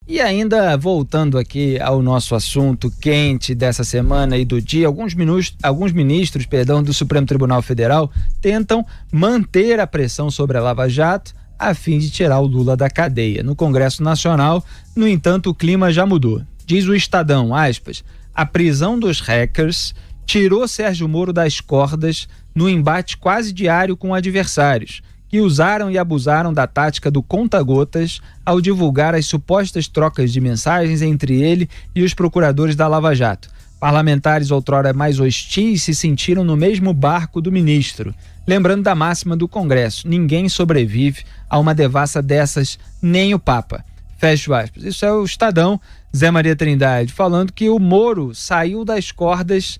E ainda voltando aqui ao nosso assunto quente dessa semana e do dia, alguns ministros do Supremo Tribunal Federal tentam manter a pressão sobre a Lava Jato a fim de tirar o Lula da cadeia. No Congresso Nacional, no entanto, o clima já mudou. Diz o Estadão, aspas, a prisão dos hackers tirou Sérgio Moro das cordas no embate quase diário com adversários, que usaram e abusaram da tática do conta-gotas ao divulgar as supostas trocas de mensagens entre ele e os procuradores da Lava Jato. Parlamentares outrora mais hostis se sentiram no mesmo barco do ministro. Lembrando da máxima do Congresso, ninguém sobrevive a uma devassa dessas, nem o Papa. Fecho aspas. Isso é o Estadão, Zé Maria Trindade, falando que o Moro saiu das cordas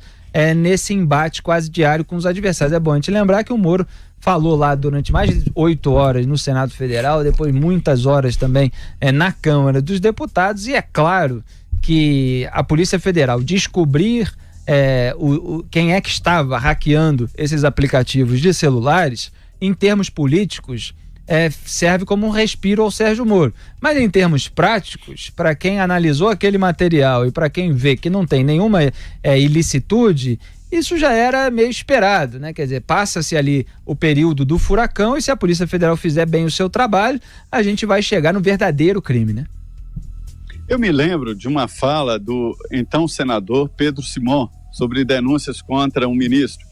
nesse embate quase diário com os adversários. É bom a gente lembrar que o Moro falou lá durante mais de 8 horas no Senado Federal, depois muitas horas também na Câmara dos Deputados, e é claro que a Polícia Federal descobrir quem é que estava hackeando esses aplicativos de celulares, em termos políticos, serve como um respiro ao Sérgio Moro. Mas em termos práticos, para quem analisou aquele material e para quem vê que não tem nenhuma ilicitude, isso já era meio esperado, né? Quer dizer, passa-se ali o período do furacão e se a Polícia Federal fizer bem o seu trabalho, a gente vai chegar no verdadeiro crime, né? Eu me lembro de uma fala do então senador Pedro Simon sobre denúncias contra um ministro.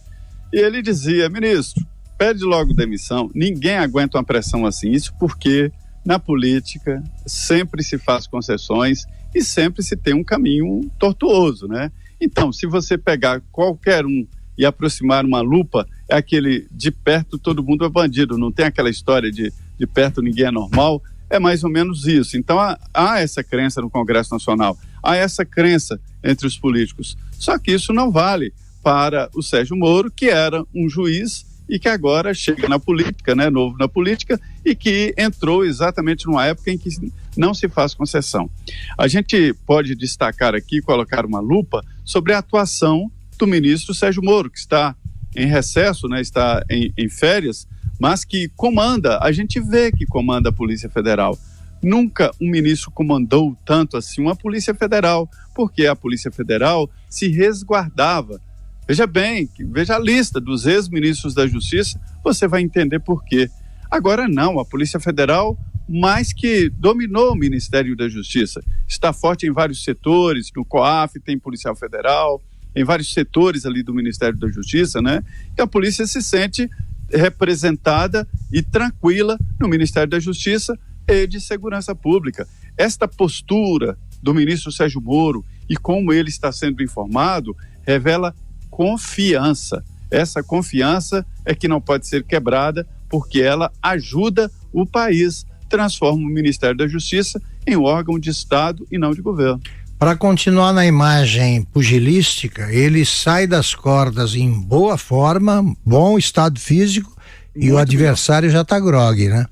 E ele dizia, ministro, pede logo demissão, ninguém aguenta uma pressão assim. Isso porque na política sempre se faz concessões e sempre se tem um caminho tortuoso, né? Então, se você pegar qualquer um e aproximar uma lupa, é aquele de perto todo mundo é bandido, não tem aquela história de perto ninguém é normal, é mais ou menos isso. Então, há essa crença no Congresso Nacional, há essa crença entre os políticos. Só que isso não vale para o Sérgio Moro, que era um juiz e que agora chega na política, né, novo na política, e que entrou exatamente numa época em que não se faz concessão. A gente pode destacar aqui, colocar uma lupa sobre a atuação do ministro Sérgio Moro, que está em recesso, né, está em férias, mas que comanda, a gente vê que comanda a Polícia Federal. Nunca um ministro comandou tanto assim uma Polícia Federal, porque a Polícia Federal se resguardava. Veja bem, veja a lista dos ex-ministros da Justiça, você vai entender por quê. Agora não, a Polícia Federal mais que dominou o Ministério da Justiça. Está forte em vários setores, no COAF tem Policial Federal, em vários setores ali do Ministério da Justiça, né? E a polícia se sente representada e tranquila no Ministério da Justiça e de Segurança Pública. Esta postura do ministro Sérgio Moro e como ele está sendo informado revela confiança. Essa confiança é que não pode ser quebrada porque ela ajuda o país, transforma o Ministério da Justiça em um órgão de Estado e não de governo. Para continuar na imagem pugilística, ele sai das cordas em boa forma, bom estado físico, e o adversário já está grogue, né?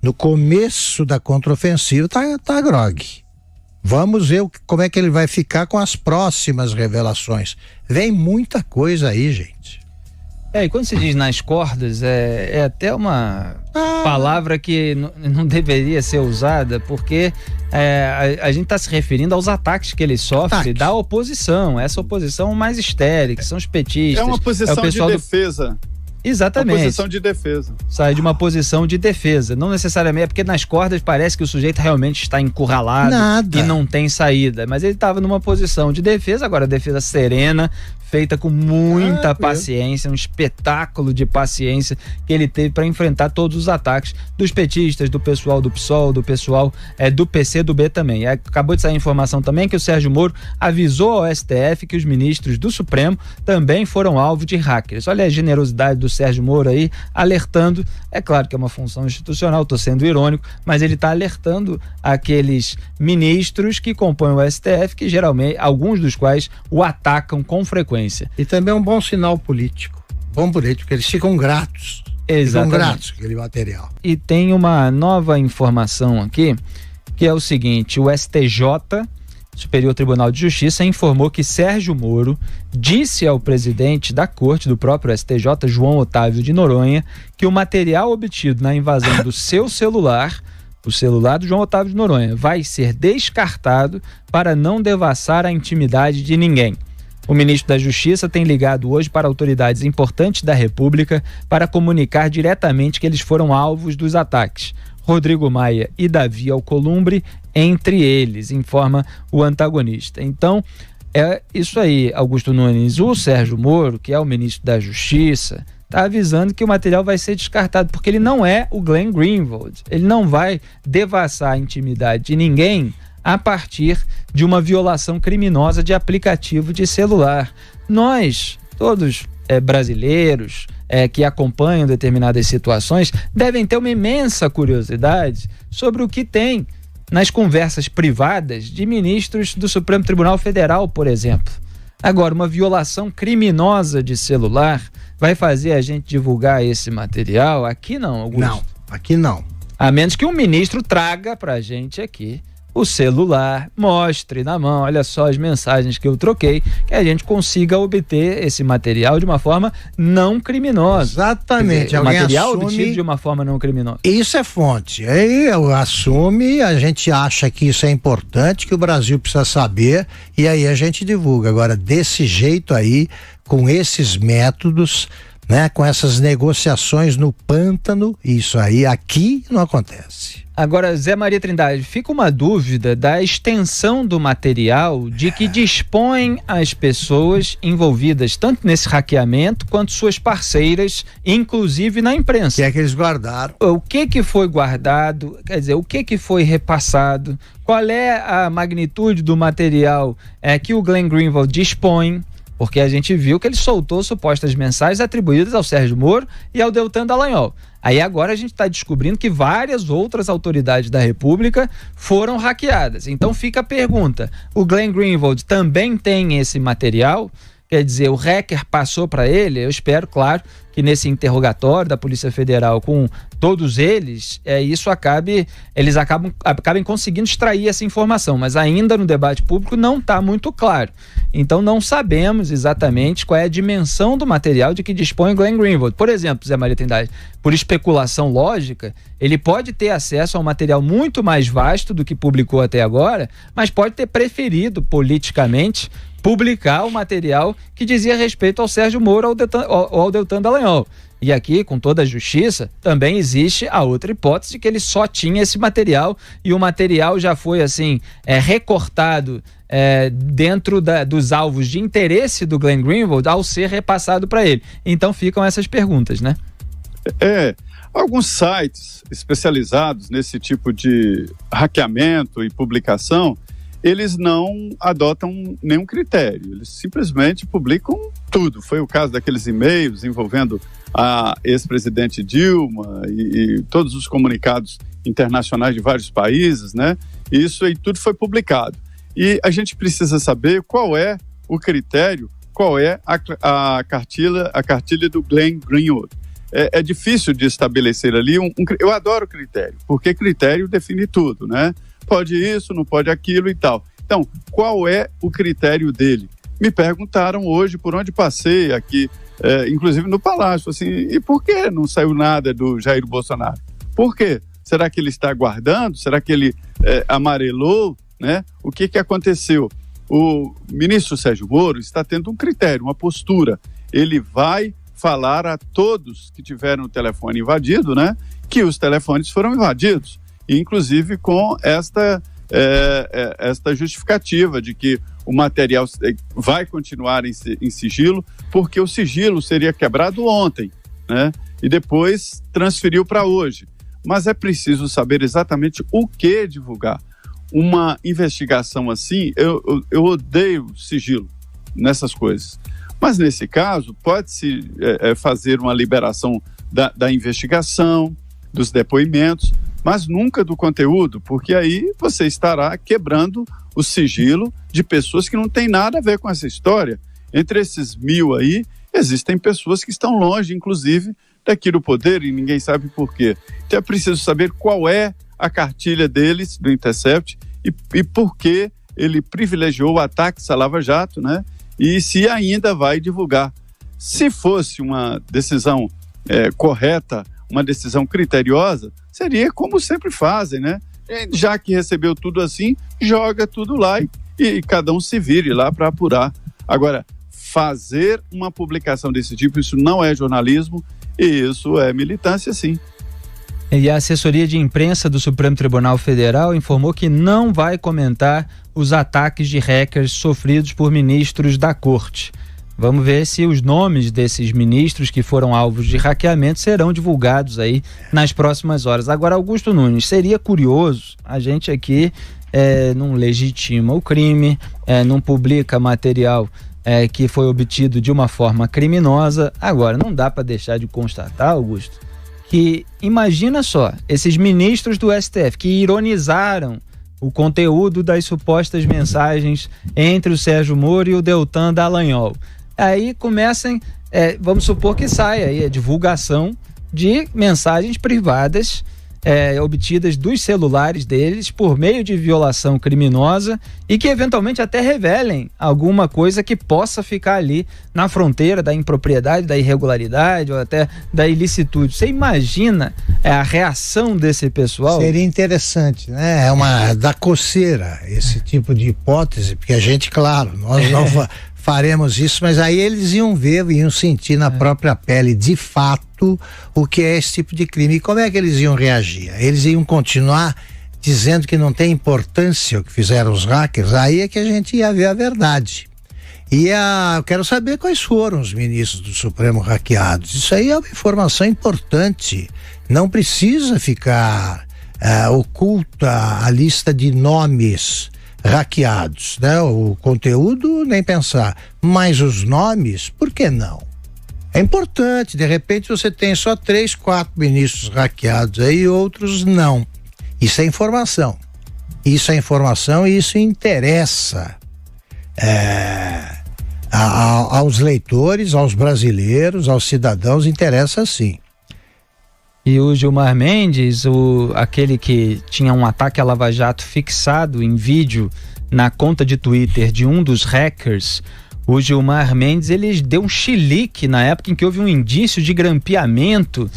No começo da contraofensiva tá grogue. Vamos ver como é que ele vai ficar com as próximas revelações. Vem muita coisa aí, gente. E quando se diz nas cordas, é até uma palavra que não deveria ser usada, porque a gente está se referindo aos ataques que ele sofre da oposição, essa oposição mais histérica, são os petistas. É uma posição de defesa. Exatamente. Uma posição de defesa. Sai de uma posição de defesa. Não necessariamente, porque nas cordas parece que o sujeito realmente está encurralado e não tem saída. Mas ele estava numa posição de defesa, agora defesa serena, feita com muita paciência, um espetáculo de paciência que ele teve para enfrentar todos os ataques dos petistas, do pessoal do PSOL, do pessoal do PCdoB também. Acabou de sair a informação também que o Sérgio Moro avisou ao STF que os ministros do Supremo também foram alvo de hackers. Olha a generosidade do Sérgio Moro aí, alertando. É claro que é uma função institucional, estou sendo irônico, mas ele está alertando aqueles ministros que compõem o STF, que geralmente, alguns dos quais o atacam com frequência. E também é um bom sinal político. Bom político, eles ficam gratos. Exatamente. Ficam gratos aquele material. E tem uma nova informação aqui, que é o seguinte: o STJ, Superior Tribunal de Justiça, informou que Sérgio Moro disse ao presidente da corte do próprio STJ, João Otávio de Noronha, que o material obtido na invasão do seu celular, o celular do João Otávio de Noronha vai ser descartado para não devassar a intimidade de ninguém. O ministro da Justiça tem ligado hoje para autoridades importantes da República para comunicar diretamente que eles foram alvos dos ataques. Rodrigo Maia e Davi Alcolumbre entre eles, informa o antagonista. Então, é isso aí, Augusto Nunes. O Sérgio Moro, que é o ministro da Justiça, está avisando que o material vai ser descartado, porque ele não é o Glenn Greenwald. Ele não vai devassar a intimidade de ninguém a partir de uma violação criminosa de aplicativo de celular. Nós, todos brasileiros que acompanham determinadas situações, devem ter uma imensa curiosidade sobre o que tem nas conversas privadas de ministros do Supremo Tribunal Federal, por exemplo. Agora, uma violação criminosa de celular vai fazer a gente divulgar esse material? Aqui não, Augusto. Não, aqui não. A menos que um ministro traga pra gente aqui o celular, mostre na mão, olha só as mensagens que eu troquei, que a gente consiga obter esse material de uma forma não criminosa. Exatamente. Dizer, o material obtido de uma forma não criminosa. Isso é fonte. Aí assume, a gente acha que isso é importante, que o Brasil precisa saber, e aí a gente divulga. Agora, desse jeito aí, com esses métodos, né, com essas negociações no pântano, isso aí aqui não acontece. Agora, Zé Maria Trindade, fica uma dúvida da extensão do material de que dispõem as pessoas envolvidas tanto nesse hackeamento quanto suas parceiras, inclusive na imprensa. Que é que eles guardaram? O que foi guardado, quer dizer, o que foi repassado, qual é a magnitude do material que o Glenn Greenwald dispõe, porque a gente viu que ele soltou supostas mensagens atribuídas ao Sérgio Moro e ao Deltan Dallagnol. Aí agora a gente está descobrindo que várias outras autoridades da República foram hackeadas. Então fica a pergunta, o Glenn Greenwald também tem esse material? Quer dizer, o hacker passou para ele? Eu espero, claro, que nesse interrogatório da Polícia Federal com todos eles, eles acabem conseguindo extrair essa informação, mas ainda no debate público não está muito claro. Então não sabemos exatamente qual é a dimensão do material de que dispõe o Glenn Greenwald. Por exemplo, Zé Maria Trindade, por especulação lógica, ele pode ter acesso a um material muito mais vasto do que publicou até agora, mas pode ter preferido politicamente publicar o material que dizia respeito ao Sérgio Moro ou ao Deltan Dallagnol. E aqui, com toda a justiça, também existe a outra hipótese de que ele só tinha esse material e o material já foi assim recortado dentro dos alvos de interesse do Glenn Greenwald ao ser repassado para ele. Então ficam essas perguntas, né? Alguns sites especializados nesse tipo de hackeamento e publicação, eles não adotam nenhum critério, eles simplesmente publicam tudo. Foi o caso daqueles e-mails envolvendo a ex-presidente Dilma e todos os comunicados internacionais de vários países, né? Isso aí tudo foi publicado. E a gente precisa saber qual é o critério, qual é a cartilha do Glenn Greenwald. É difícil de estabelecer ali eu adoro critério, porque critério define tudo, né? Pode isso, não pode aquilo e tal. Então, qual é o critério dele? Me perguntaram hoje por onde passei aqui, inclusive no Palácio, assim, e por que não saiu nada do Jair Bolsonaro? Por quê? Será que ele está aguardando? Será que ele amarelou? Né? O que aconteceu? O ministro Sérgio Moro está tendo um critério, uma postura. Ele vai falar a todos que tiveram o telefone invadido, né, que os telefones foram invadidos, inclusive com esta justificativa de que o material vai continuar em sigilo, porque o sigilo seria quebrado ontem, né, e depois transferiu para hoje. Mas é preciso saber exatamente o que divulgar. Uma investigação assim, eu odeio sigilo nessas coisas. Mas nesse caso, pode-se fazer uma liberação da investigação, dos depoimentos, mas nunca do conteúdo, porque aí você estará quebrando o sigilo de pessoas que não têm nada a ver com essa história. Entre esses 1000 aí, existem pessoas que estão longe, inclusive, daqui do poder, e ninguém sabe por quê. Então é preciso saber qual é a cartilha deles, do Intercept, e por que ele privilegiou o ataque à Lava Jato, né? E se ainda vai divulgar. Se fosse uma decisão correta, uma decisão criteriosa, seria como sempre fazem, né? já que recebeu tudo assim, joga tudo lá e cada um se vire lá para apurar. Agora, fazer uma publicação desse tipo, isso não é jornalismo e isso é militância, sim. E a assessoria de imprensa do Supremo Tribunal Federal informou que não vai comentar os ataques de hackers sofridos por ministros da Corte. Vamos ver se os nomes desses ministros que foram alvos de hackeamento serão divulgados aí nas próximas horas. Agora, Augusto Nunes, seria curioso, a gente aqui não legitima o crime, não publica material que foi obtido de uma forma criminosa. Agora, não dá para deixar de constatar, Augusto, que imagina só, esses ministros do STF que ironizaram o conteúdo das supostas mensagens entre o Sérgio Moro e o Deltan Dallagnol. Aí comecem, vamos supor que saia aí a divulgação de mensagens privadas obtidas dos celulares deles por meio de violação criminosa e que eventualmente até revelem alguma coisa que possa ficar ali na fronteira da impropriedade, da irregularidade ou até da ilicitude. Você imagina a reação desse pessoal? Seria interessante, né? Da coceira esse tipo de hipótese, porque a gente, claro, nós não faremos isso, mas aí eles iam ver, iam sentir na própria pele, de fato, o que é esse tipo de crime. E como é que eles iam reagir? Eles iam continuar dizendo que não tem importância o que fizeram os hackers? Aí é que a gente ia ver a verdade. Eu quero saber quais foram os ministros do Supremo hackeados. Isso aí é uma informação importante. Não precisa ficar oculta a lista de nomes hackeados, né? O conteúdo, nem pensar, mas os nomes, por que não? É importante, de repente você tem só 3, 4 ministros hackeados aí, outros não. Isso é informação. Isso é informação e isso interessa aos leitores, aos brasileiros, aos cidadãos, interessa sim. E o Gilmar Mendes, aquele que tinha um ataque à Lava Jato fixado em vídeo na conta de Twitter de um dos hackers, o Gilmar Mendes, ele deu um chilique na época em que houve um indício de grampeamento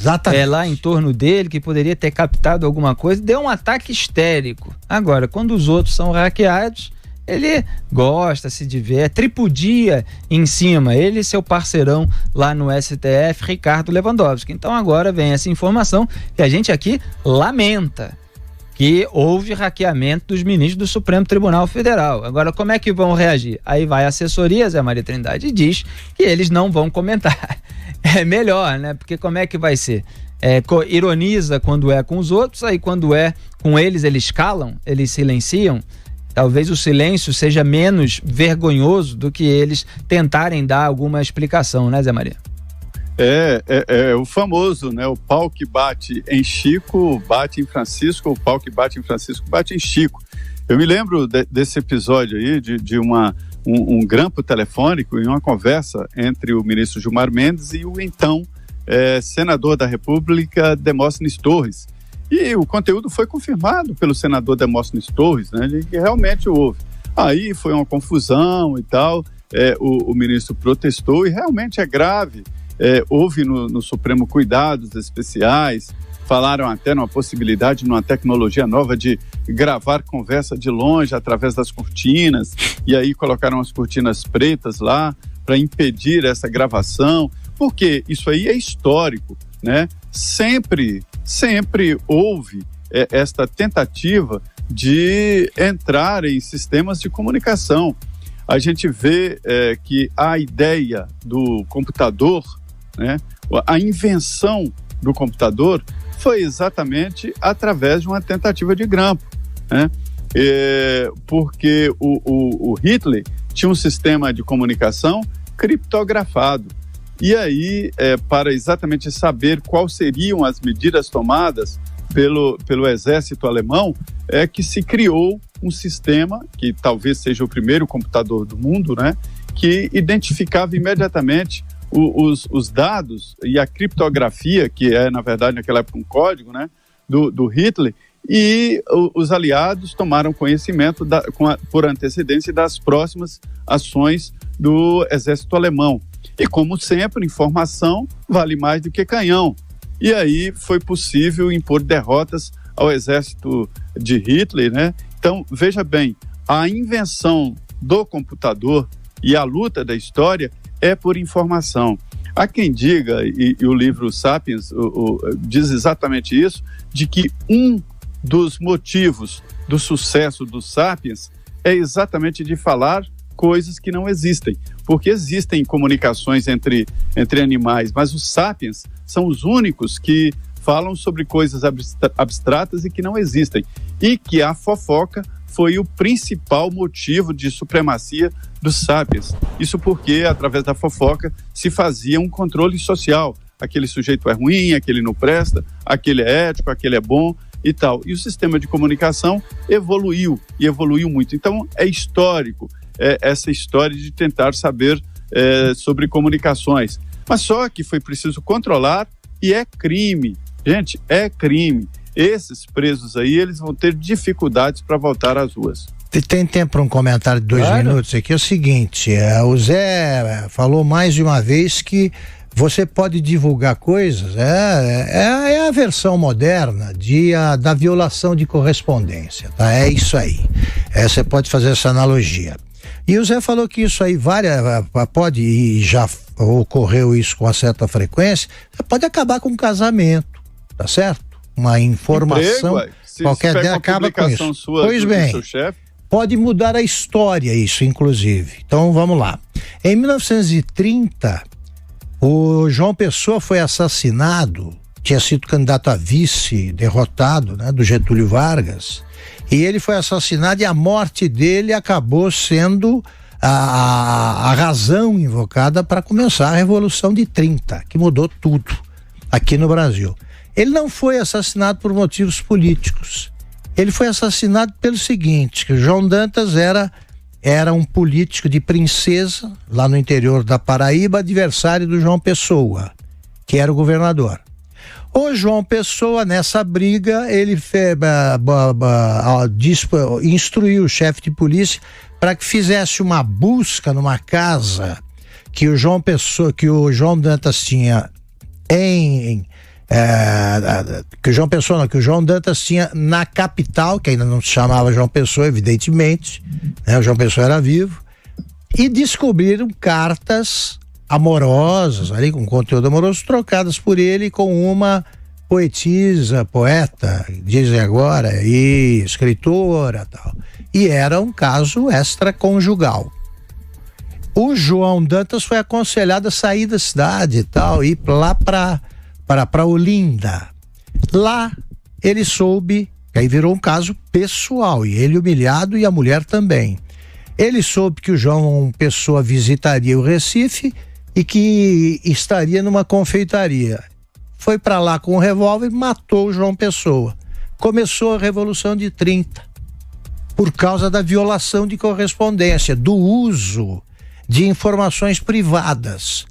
lá em torno dele, que poderia ter captado alguma coisa, deu um ataque histérico. Agora, quando os outros são hackeados, ele gosta, se diverte, tripudia em cima, ele e seu parceirão lá no STF, Ricardo Lewandowski. Então agora vem essa informação que a gente aqui lamenta, que houve hackeamento dos ministros do Supremo Tribunal Federal. Agora, como é que vão reagir? Aí vai a assessoria, Zé Maria Trindade, e diz que eles não vão comentar. É melhor, né? Porque como é que vai ser? Ironiza quando é com os outros, aí quando é com eles, eles calam, eles silenciam. Talvez o silêncio seja menos vergonhoso do que eles tentarem dar alguma explicação, né, Zé Maria? É o famoso, né? O pau que bate em Chico, bate em Francisco, o pau que bate em Francisco, bate em Chico. Eu me lembro desse episódio aí, de um grampo telefônico em uma conversa entre o ministro Gilmar Mendes e o então senador da República, Demóstenes Torres. E o conteúdo foi confirmado pelo senador Demóstenes Torres, né, de que realmente houve. Aí foi uma confusão e tal, o ministro protestou e realmente é grave. Houve no Supremo cuidados especiais, falaram até numa possibilidade, numa tecnologia nova de gravar conversa de longe através das cortinas, e aí colocaram as cortinas pretas lá para impedir essa gravação, porque isso aí é histórico, né? Sempre houve esta tentativa de entrar em sistemas de comunicação. A gente vê que a ideia do computador, né, a invenção do computador foi exatamente através de uma tentativa de grampo, né? Porque o Hitler tinha um sistema de comunicação criptografado. E aí, para exatamente saber quais seriam as medidas tomadas pelo exército alemão, que se criou um sistema, que talvez seja o primeiro computador do mundo, né, que identificava imediatamente os dados e a criptografia, que na verdade, naquela época um código, né, do Hitler, e os aliados tomaram conhecimento por antecedência das próximas ações do exército alemão. E como sempre, informação vale mais do que canhão. E aí foi possível impor derrotas ao exército de Hitler, né? Então, veja bem, a invenção do computador e a luta da história é por informação. Há quem diga, e o livro Sapiens diz exatamente isso, de que um dos motivos do sucesso do Sapiens é exatamente de falar coisas que não existem, porque existem comunicações entre animais, mas os Sapiens são os únicos que falam sobre coisas abstratas e que não existem, e que a fofoca foi o principal motivo de supremacia dos Sapiens. Isso porque, através da fofoca, se fazia um controle social. Aquele sujeito é ruim, aquele não presta, aquele é ético, aquele é bom e tal. E o sistema de comunicação evoluiu, e evoluiu muito. Então, é histórico essa história de tentar saber sobre comunicações. Mas só que foi preciso controlar, e é crime. Gente, é crime. Esses presos aí, eles vão ter dificuldades para voltar às ruas. Tem tempo para um comentário de 2 minutos aqui? É o seguinte, o Zé falou mais de uma vez que você pode divulgar coisas, é a versão moderna da violação de correspondência, tá? É isso aí. Você pode fazer essa analogia. E o Zé falou que isso aí pode, e já ocorreu isso com uma certa frequência, pode acabar com um casamento, tá certo? Uma informação qualquer dela acaba com isso. Pois bem, pode mudar a história isso, inclusive. Então vamos lá. Em 1930, o João Pessoa foi assassinado, tinha sido candidato a vice, derrotado, né, do Getúlio Vargas, e ele foi assassinado, e a morte dele acabou sendo a razão invocada para começar a Revolução de 30, que mudou tudo aqui no Brasil. Ele não foi assassinado por motivos políticos. Ele foi assassinado pelo seguinte, que o João Dantas era um político de Princesa, lá no interior da Paraíba, adversário do João Pessoa, que era o governador. O João Pessoa, nessa briga, ele instruiu o chefe de polícia para que fizesse uma busca numa casa que o João Dantas tinha que o João Dantas tinha na capital, que ainda não se chamava João Pessoa, evidentemente, né? O João Pessoa era vivo, e descobriram cartas amorosas, ali com conteúdo amoroso, trocadas por ele com uma poeta, dizem agora, e escritora, tal. E era um caso extraconjugal. O João Dantas foi aconselhado a sair da cidade e tal, ir lá para Olinda. Lá ele soube, aí virou um caso pessoal, e ele humilhado e a mulher também. Ele soube que o João Pessoa visitaria o Recife e que estaria numa confeitaria. Foi para lá com um revólver e matou o João Pessoa. Começou a Revolução de 30, por causa da violação de correspondência, do uso de informações privadas.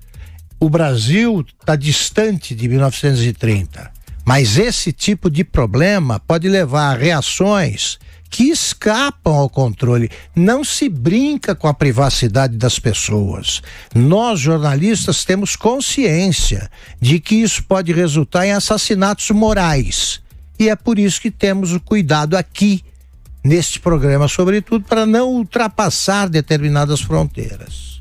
O Brasil está distante de 1930, mas esse tipo de problema pode levar a reações que escapam ao controle. Não se brinca com a privacidade das pessoas. Nós, jornalistas, temos consciência de que isso pode resultar em assassinatos morais. E é por isso que temos o cuidado aqui, neste programa, sobretudo, para não ultrapassar determinadas fronteiras.